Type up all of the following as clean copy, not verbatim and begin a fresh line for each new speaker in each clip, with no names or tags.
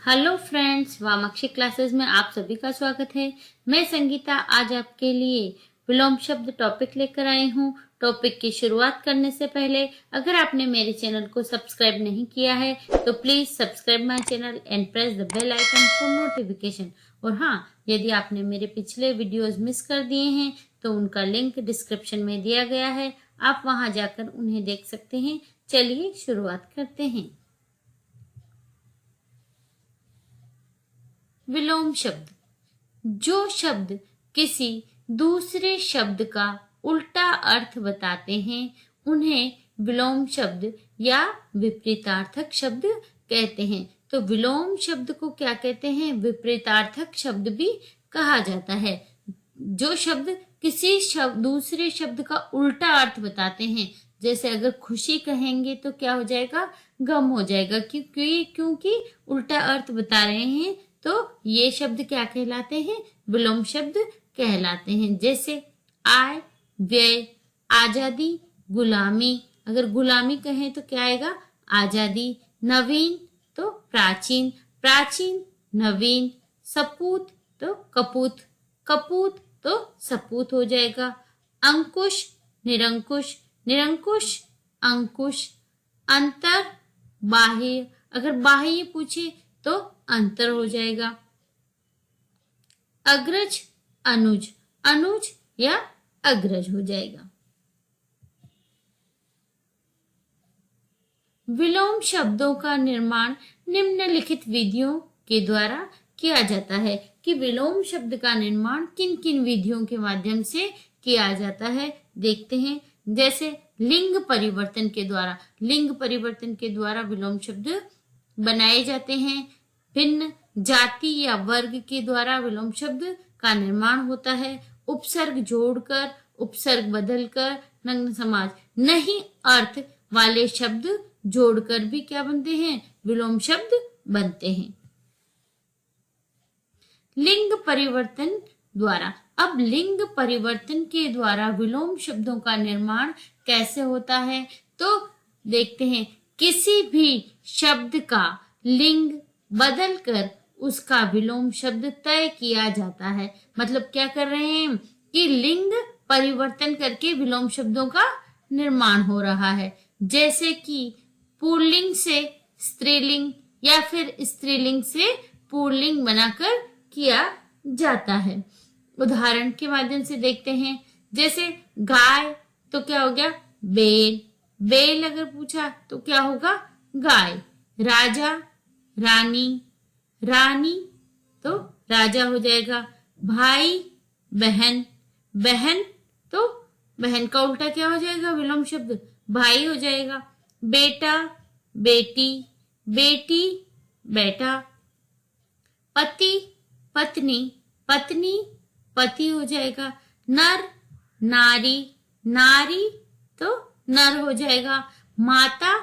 Hello friends, वामाक्षी classes में आप सभी का स्वागत है। मैं संगीता आज आपके लिए विलोम शब्द टॉपिक लेकर आई हूँ। टॉपिक की शुरुआत करने से पहले अगर आपने मेरे चैनल को सब्सक्राइब नहीं किया है तो please subscribe my channel and press the bell icon for notification. और हाँ, यदि आपने मेरे पिछले वीडियोस मिस कर दिए हैं तो उनका लिंक डिस्क्रिप्शन में दिया गया है, आप वहां जाकर उन्हें देख सकते हैं। चलिए शुरुआत करते हैं। विलोम शब्द, जो शब्द किसी दूसरे शब्द का उल्टा अर्थ बताते हैं उन्हें विलोम शब्द या विपरीतार्थक शब्द कहते हैं। तो विलोम शब्द को क्या कहते हैं? विपरीतार्थक शब्द भी कहा जाता है। जो शब्द किसी दूसरे शब्द का उल्टा अर्थ बताते हैं, जैसे अगर खुशी कहेंगे तो क्या हो जाएगा? गम हो जाएगा, क्योंकि उल्टा अर्थ बता रहे हैं। तो ये शब्द क्या कहलाते हैं? विलोम शब्द कहलाते हैं। जैसे आय, व्यय, आजादी, गुलामी। अगर गुलामी कहें तो क्या आएगा? आजादी। नवीन तो प्राचीन, प्राचीन नवीन। सपूत तो कपूत, कपूत तो सपूत हो जाएगा। अंकुश, निरंकुश, निरंकुश अंकुश। अंतर, बाह्य। अगर बाह्य पूछे तो अंतर हो जाएगा। अग्रज, अनुज, अनुज या अग्रज हो जाएगा। विलोम शब्दों का निर्माण निम्नलिखित विधियों के द्वारा किया जाता है। कि विलोम शब्द का निर्माण किन किन विधियों के माध्यम से किया जाता है, देखते हैं। जैसे लिंग परिवर्तन के द्वारा, लिंग परिवर्तन के द्वारा विलोम शब्द बनाए जाते हैं। भिन्न जाति या वर्ग के द्वारा विलोम शब्द का निर्माण होता है। उपसर्ग जोड़कर, उपसर्ग बदलकर। नग्न समाज, नहीं अर्थ वाले शब्द जोड़कर भी क्या बनते हैं? विलोम शब्द बनते हैं। लिंग परिवर्तन द्वारा, अब लिंग परिवर्तन के द्वारा विलोम शब्दों का निर्माण कैसे होता है तो देखते हैं। किसी भी शब्द का लिंग बदलकर उसका विलोम शब्द तय किया जाता है। मतलब क्या कर रहे हैं कि लिंग परिवर्तन करके विलोम शब्दों का निर्माण हो रहा है। जैसे कि पुल्लिंग से स्त्रीलिंग या फिर स्त्रीलिंग से पुल्लिंग बनाकर किया जाता है। उदाहरण के माध्यम से देखते हैं। जैसे गाय तो क्या हो गया? बैल। बैल अगर पूछा तो क्या होगा? गाय। राजा, रानी, रानी तो राजा हो जाएगा। भाई, बहन, बहन तो बहन का उल्टा क्या हो जाएगा? विलोम शब्द भाई हो जाएगा। बेटा, बेटी, बेटी, बेटा। पति, पत्नी, पत्नी, पति हो जाएगा। नर, नारी, नारी तो नर हो जाएगा। माता,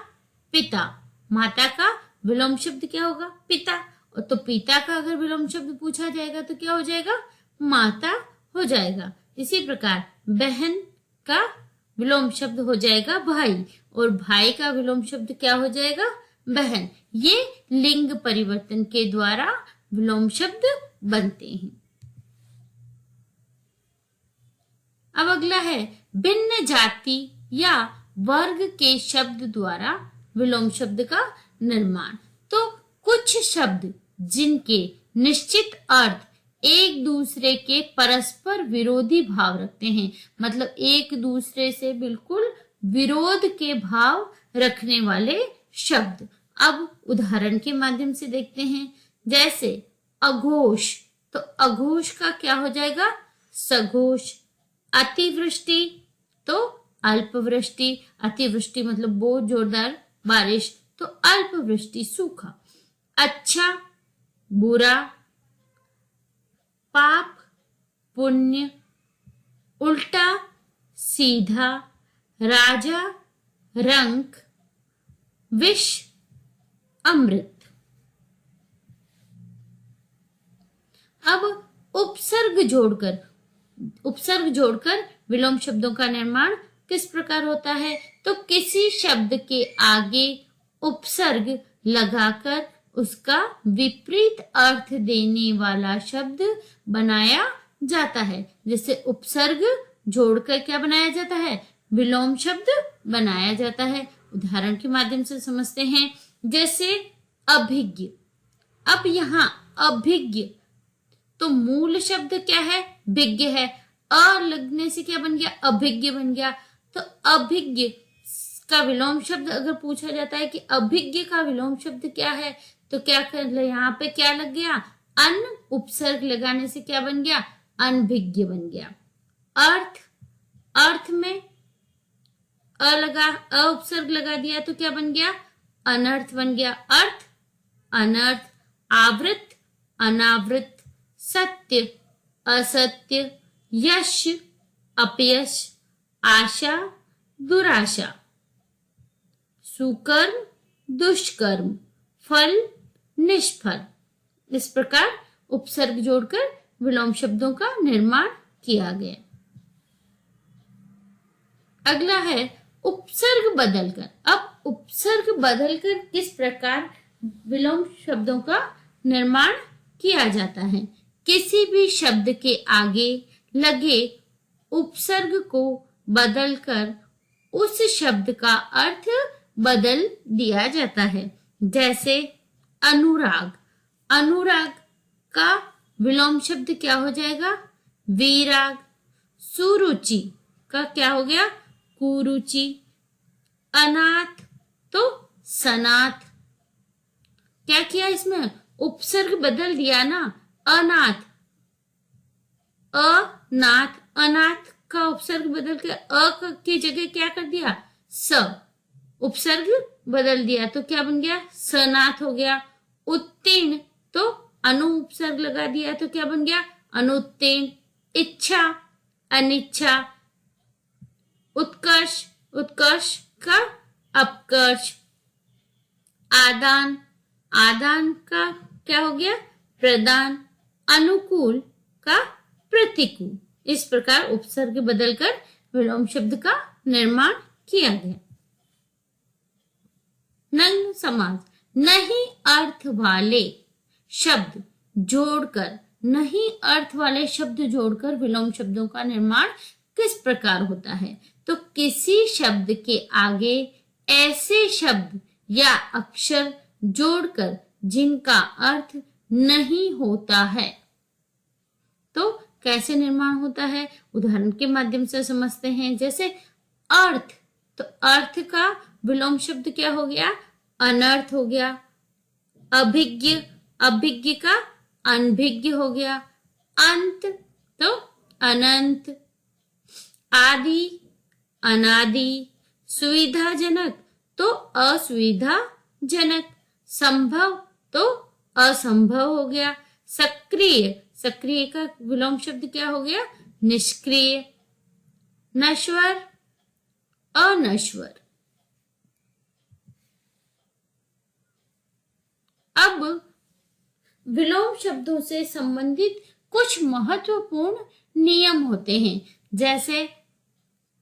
पिता, माता का विलोम शब्द क्या होगा? पिता। तो पिता का अगर विलोम शब्द पूछा जाएगा तो क्या हो जाएगा? माता हो जाएगा। इसी प्रकार बहन का विलोम शब्द हो जाएगा भाई, और भाई का विलोम शब्द क्या हो जाएगा? बहन। ये लिंग परिवर्तन के द्वारा विलोम शब्द बनते हैं। अब अगला है भिन्न जाति या वर्ग के शब्द द्वारा विलोम शब्द का निर्माण। तो कुछ शब्द जिनके निश्चित अर्थ एक दूसरे के परस्पर विरोधी भाव रखते हैं, मतलब एक दूसरे से बिल्कुल विरोध के भाव रखने वाले शब्द। अब उदाहरण के माध्यम से देखते हैं। जैसे अघोष, तो अघोष का क्या हो जाएगा? सघोष। अतिवृष्टि तो अल्पवृष्टि। अतिवृष्टि मतलब बहुत जोरदार बारिश, तो अल्पवृष्टि सूखा। अच्छा, बुरा। पाप, पुण्य। उल्टा, सीधा। राजा, रंक। विष, अमृत। अब उपसर्ग जोड़कर विलोम शब्दों का निर्माण किस प्रकार होता है? तो किसी शब्द के आगे उपसर्ग लगाकर उसका विपरीत अर्थ देने वाला शब्द बनाया जाता है। जैसे उपसर्ग जोड़कर क्या बनाया जाता है, विलोम शब्द बनाया जाता है। उदाहरण के माध्यम से समझते हैं, जैसे अभिज्ञ। अब यहाँ अभिज्ञ तो मूल शब्द क्या है, विज्ञ है। अ लगने से क्या बन गया, अभिज्ञ बन गया। तो अभिज्ञ का विलोम शब्द अगर पूछा जाता है कि अभिज्ञ का विलोम शब्द क्या है, तो क्या कर ले, यहाँ पे क्या लग गया, अन उपसर्ग लगाने से क्या बन गया, अनभिज्ञ बन गया। अर्थ, अर्थ में अ उपसर्ग लगा दिया तो क्या बन गया, अनर्थ बन गया। अर्थ, अनर्थ। आवृत, अनावृत। सत्य, असत्य। यश, अपयश। आशा, दुराशा। सुकर्म, दुष्कर्म। फल, निष्फल। इस प्रकार उपसर्ग जोड़कर विलोम शब्दों का निर्माण किया गया। अगला है उपसर्ग बदलकर। अब उपसर्ग बदलकर किस प्रकार विलोम शब्दों का निर्माण किया जाता है। किसी भी शब्द के आगे लगे उपसर्ग को बदलकर उस शब्द का अर्थ बदल दिया जाता है। जैसे अनुराग, अनुराग का विलोम शब्द क्या हो जाएगा, विराग। सुरुचि का क्या हो गया, कुरुचि। अनाथ तो सनाथ। क्या किया इसमें, उपसर्ग बदल दिया ना, अनाथ, अनाथ। अनाथ का उपसर्ग बदल के अ की जगह क्या कर दिया, स। उपसर्ग बदल दिया तो क्या बन गया, सनाथ हो गया। उत्तीर्ण तो अनु उपसर्ग लगा दिया तो क्या बन गया, अनुत्तीर्ण। इच्छा, अनिच्छा। उत्कर्ष, उत्कर्ष का अपकर्ष। आदान, आदान का क्या हो गया, प्रदान। अनुकूल का प्रतिकूल। इस प्रकार उपसर्ग बदलकर विलोम शब्द का निर्माण किया गया। नग्न समास, नहीं अर्थ वाले शब्द जोड़कर, नहीं अर्थ वाले शब्द जोड़कर विलोम शब्दों का निर्माण किस प्रकार होता है। तो किसी शब्द के आगे ऐसे शब्द या अक्षर जोड़कर जिनका अर्थ नहीं होता है, तो कैसे निर्माण होता है, उदाहरण के माध्यम से समझते हैं। जैसे अर्थ, तो अर्थ का विलोम शब्द क्या हो गया, अनर्थ हो गया। अभिज्ञ, अभिज्ञ का अनभिज्ञ हो गया। अंत तो अनंत। आदि, अनादि। सुविधाजनक तो असुविधाजनक। संभव तो असंभव हो गया। सक्रिय, सक्रिय का विलोम शब्द क्या हो गया, निष्क्रिय। नश्वर, अनश्वर। अब विलोम शब्दों से संबंधित कुछ महत्वपूर्ण नियम होते हैं। जैसे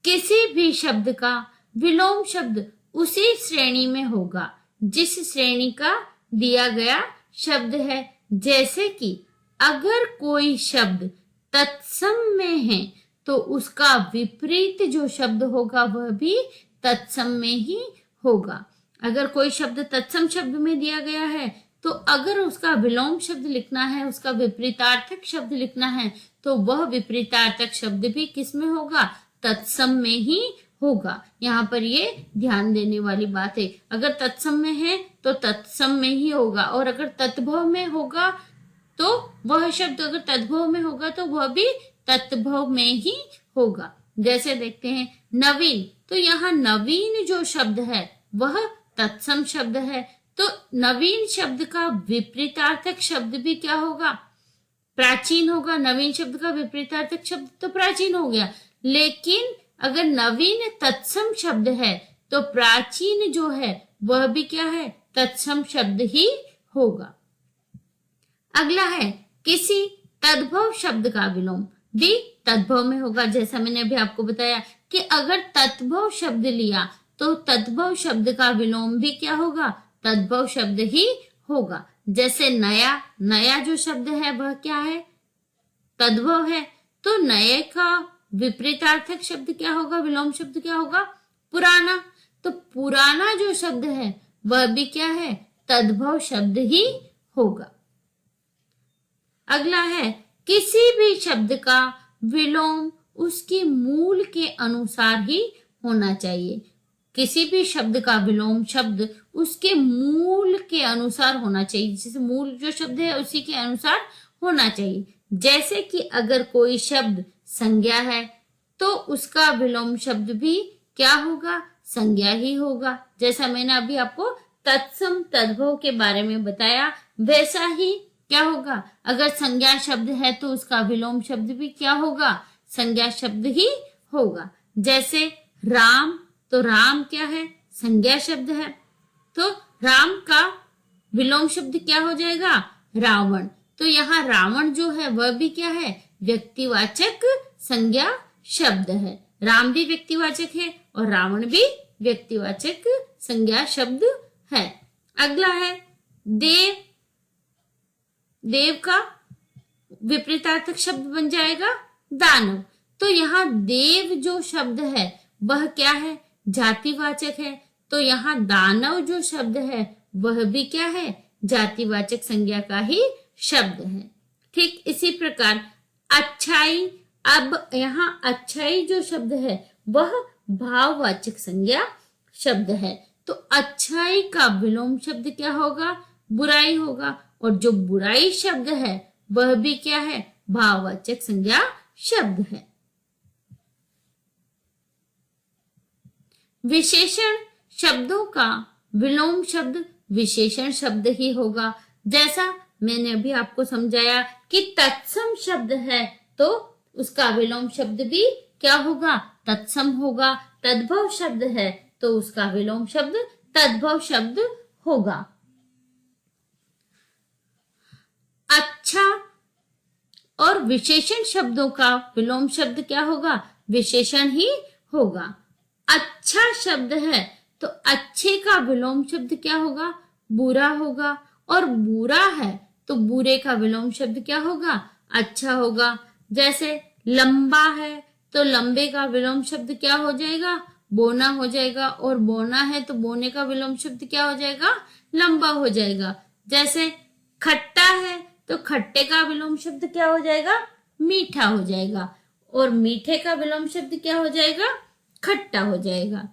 किसी भी शब्द का विलोम शब्द उसी श्रेणी में होगा जिस श्रेणी का दिया गया शब्द है। जैसे कि अगर कोई शब्द तत्सम में है तो उसका विपरीत जो शब्द होगा वह भी तत्सम में ही होगा। अगर कोई शब्द तत्सम शब्द में दिया गया है तो अगर उसका विलोम शब्द लिखना है, उसका विपरीतार्थक शब्द लिखना है, तो वह विपरीतार्थक शब्द भी किस में होगा, तत्सम में ही होगा। यहाँ पर ये ध्यान देने वाली बात है। अगर तत्सम में है तो तत्सम में ही होगा, और अगर तत्भव में होगा तो वह शब्द, अगर तद्भव में होगा तो वह भी तत्भव में ही होगा। जैसे देखते हैं नवीन, तो यहाँ नवीन जो शब्द है वह तत्सम शब्द है, तो नवीन शब्द का विपरीतार्थक शब्द भी क्या होगा, प्राचीन होगा। नवीन शब्द का विपरीतार्थक शब्द तो प्राचीन हो गया, लेकिन अगर नवीन तत्सम शब्द है तो प्राचीन जो है वह भी क्या है, तत्सम शब्द ही होगा। अगला है किसी तद्भव शब्द का विलोम भी तद्भव में होगा। जैसा मैंने अभी आपको बताया कि अगर तद्भव शब्द लिया तो तद्भव शब्द का विलोम भी क्या होगा, तद्भव शब्द ही होगा। जैसे नया, नया जो शब्द है वह क्या है? तद्भव है। तो नए का विपरीतार्थक शब्द क्या होगा? विलोम शब्द क्या होगा? पुराना। तो पुराना जो शब्द है वह भी क्या है? तद्भव शब्द ही होगा। अगला है, किसी भी शब्द का विलोम उसके मूल के अनुसार ही होना चाहिए। किसी भी शब्द का विलोम शब्द उसके मूल के अनुसार होना चाहिए। जैसे मूल जो शब्द है उसी के अनुसार होना चाहिए। जैसे कि अगर कोई शब्द संज्ञा है तो उसका विलोम शब्द भी क्या होगा? संज्ञा ही होगा। जैसा मैंने अभी आपको तत्सम तद्भव के बारे में बताया, वैसा ही क्या होगा? अगर संज्ञा शब्द है तो उसका विलोम शब्द भी क्या होगा? संज्ञा शब्द ही होगा। जैसे राम, तो राम क्या है? संज्ञा शब्द है। तो राम का विलोम शब्द क्या हो जाएगा? रावण। तो यहाँ रावण जो है वह भी क्या है? व्यक्तिवाचक संज्ञा शब्द है। राम भी व्यक्तिवाचक है और रावण भी व्यक्तिवाचक संज्ञा शब्द है। अगला है देव। देव का विपरीतार्थक शब्द बन जाएगा दानव। तो यहाँ देव जो शब्द है वह क्या है? जातिवाचक है। तो यहाँ दानव जो शब्द है वह भी क्या है? जातिवाचक संज्ञा का ही शब्द है। ठीक इसी प्रकार अच्छाई, अब यहाँ अच्छाई जो शब्द है वह भाववाचक संज्ञा शब्द है। तो अच्छाई का विलोम शब्द क्या होगा? बुराई होगा। और जो बुराई शब्द है वह भी क्या है? भाववाचक संज्ञा शब्द है। विशेषण शब्दों का विलोम शब्द विशेषण शब्द ही होगा। जैसा मैंने अभी आपको समझाया कि तत्सम शब्द है तो उसका विलोम शब्द भी क्या होगा? तत्सम होगा। तद्भव शब्द है तो उसका विलोम शब्द तद्भव शब्द होगा। अच्छा और विशेषण शब्दों का विलोम शब्द क्या होगा? विशेषण ही होगा। अच्छा शब्द है तो अच्छे का विलोम शब्द क्या होगा? बुरा होगा। और बुरा है तो बुरे का विलोम शब्द क्या होगा? अच्छा होगा। जैसे लंबा है तो लंबे का विलोम शब्द क्या हो जाएगा? बोना हो जाएगा। और बोना है तो बोने का विलोम शब्द क्या हो जाएगा? लंबा हो जाएगा। जैसे खट्टा है तो खट्टे का विलोम शब्द क्या हो जाएगा? मीठा हो जाएगा। और मीठे का विलोम शब्द क्या हो जाएगा? खट्टा हो जाएगा।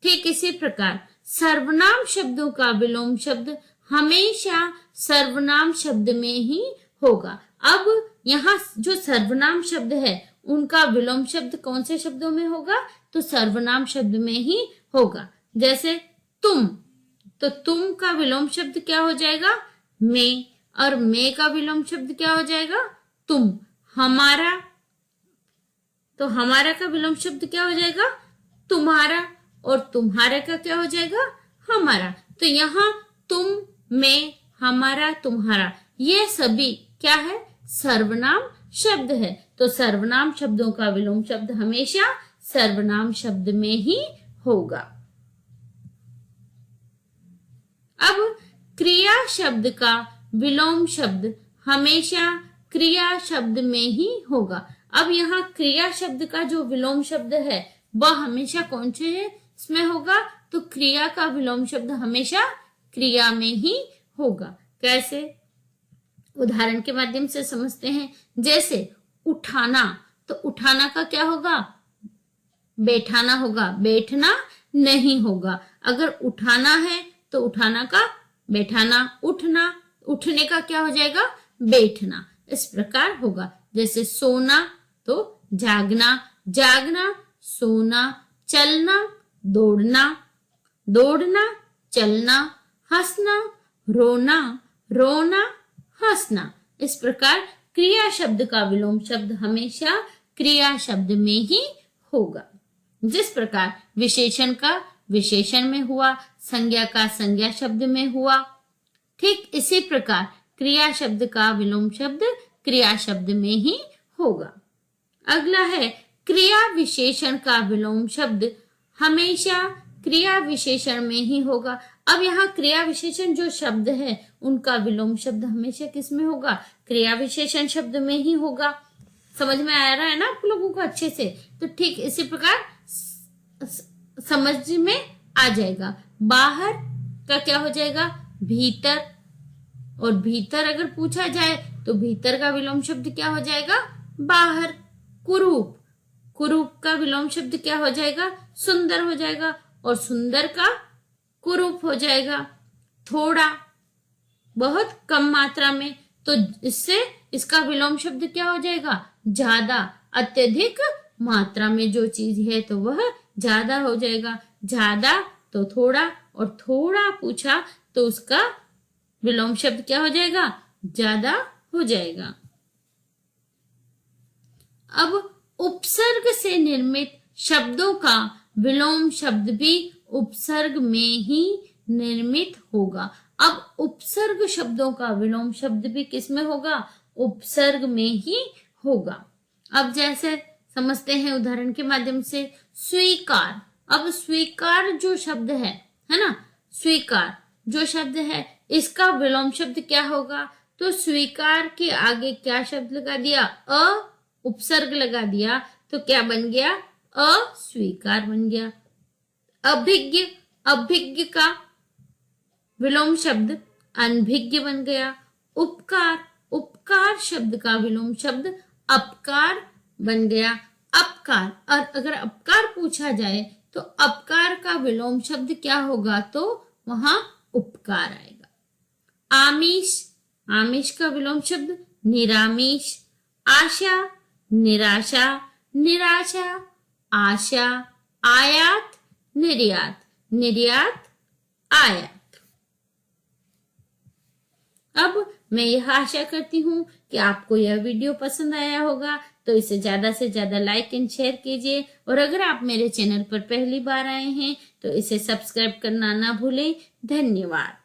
ठीक इसी प्रकार सर्वनाम शब्दों का विलोम शब्द हमेशा सर्वनाम शब्द में ही होगा। अब यहाँ जो सर्वनाम शब्द है उनका विलोम शब्द कौन से शब्दों में होगा? तो सर्वनाम शब्द में ही होगा। जैसे तुम, तो तुम का विलोम शब्द क्या हो जाएगा? मैं। और मैं का विलोम शब्द क्या हो जाएगा? तुम। हमारा, तो हमारा का विलोम शब्द क्या हो जाएगा? तुम्हारा। और तुम्हारे का क्या हो जाएगा? हमारा। तो यहाँ तुम, मैं, हमारा, तुम्हारा ये सभी क्या है? सर्वनाम शब्द है। तो सर्वनाम शब्दों का विलोम शब्द हमेशा सर्वनाम शब्द में ही होगा। अब क्रिया शब्द का विलोम शब्द हमेशा क्रिया शब्द में ही होगा। अब यहाँ क्रिया शब्द का जो विलोम शब्द है वह हमेशा कौन से है इसमें होगा? तो क्रिया का विलोम शब्द हमेशा क्रिया में ही होगा। कैसे? उदाहरण के माध्यम से समझते हैं। जैसे उठाना, तो उठाना का क्या होगा? बैठाना होगा। बैठना नहीं होगा। अगर उठाना है तो उठाना का बैठाना, उठना, उठने का क्या हो जाएगा? बैठना। इस प्रकार होगा। जैसे सोना तो जागना, जागना, सोना, चलना, दौड़ना, दौड़ना, चलना, हंसना, रोना, रोना, हंसना। इस प्रकार क्रिया शब्द का विलोम शब्द हमेशा क्रिया शब्द में ही होगा। जिस प्रकार विशेषण का विशेषण में हुआ, संज्ञा का संज्ञा शब्द में हुआ, ठीक इसी प्रकार क्रिया शब्द का विलोम शब्द क्रिया शब्द में ही होगा। अगला है क्रिया विशेषण का विलोम शब्द हमेशा क्रिया विशेषण में ही होगा। अब यहाँ क्रिया विशेषण जो शब्द है उनका विलोम शब्द हमेशा किस में होगा? क्रिया विशेषण शब्द में ही होगा। समझ में आ रहा है ना आप लोगों को अच्छे से? तो ठीक इसी प्रकार समझ में आ जाएगा। बाहर का क्या हो जाएगा? भीतर। और भीतर अगर पूछा जाए तो भीतर का विलोम शब्द क्या हो जाएगा? बाहर। कुरूप, कुरूप का विलोम शब्द क्या हो जाएगा? सुंदर हो जाएगा। और सुंदर का कुरूप हो जाएगा थोड़ा, बहुत कम मात्रा में। तो इससे इसका विलोम शब्द क्या हो जाएगा? ज्यादा। अत्यधिक मात्रा में जो चीज है तो वह ज्यादा हो जाएगा। ज्यादा तो थोड़ा, और थोड़ा पूछा तो उसका विलोम शब्द क्या हो जाएगा? ज्यादा हो जाएगा। अब उपसर्ग से निर्मित शब्दों का विलोम शब्द भी उपसर्ग में ही निर्मित होगा। अब उपसर्ग शब्दों का विलोम शब्द भी किसमें होगा? उपसर्ग में ही होगा। अब जैसे समझते हैं उदाहरण के माध्यम से, स्वीकार। अब स्वीकार जो शब्द है ना, स्वीकार जो शब्द है इसका विलोम शब्द क्या होगा? तो स्वीकार के आगे क्या शब्द लगा दिया? अ, उपसर्ग लगा दिया तो क्या बन गया? अस्वीकार बन गया। अभिज्ञ, अभिज्ञ का विलोम शब्द अनभिज्ञ बन गया। उपकार, उपकार शब्द का विलोम शब्द अपकार बन गया। अपकार, और अगर अपकार पूछा जाए तो अपकार का विलोम शब्द क्या होगा? तो वहां उपकार आएगा। आमिष, आमिष का विलोम शब्द निरामिष। आशा, निराशा, निराशा, आशा। आयात, निर्यात, निर्यात, आयात। अब मैं यह आशा करती हूँ कि आपको यह वीडियो पसंद आया होगा, तो इसे ज्यादा से ज्यादा लाइक एंड शेयर कीजिए। और अगर आप मेरे चैनल पर पहली बार आए हैं तो इसे सब्सक्राइब करना ना भूलें। धन्यवाद।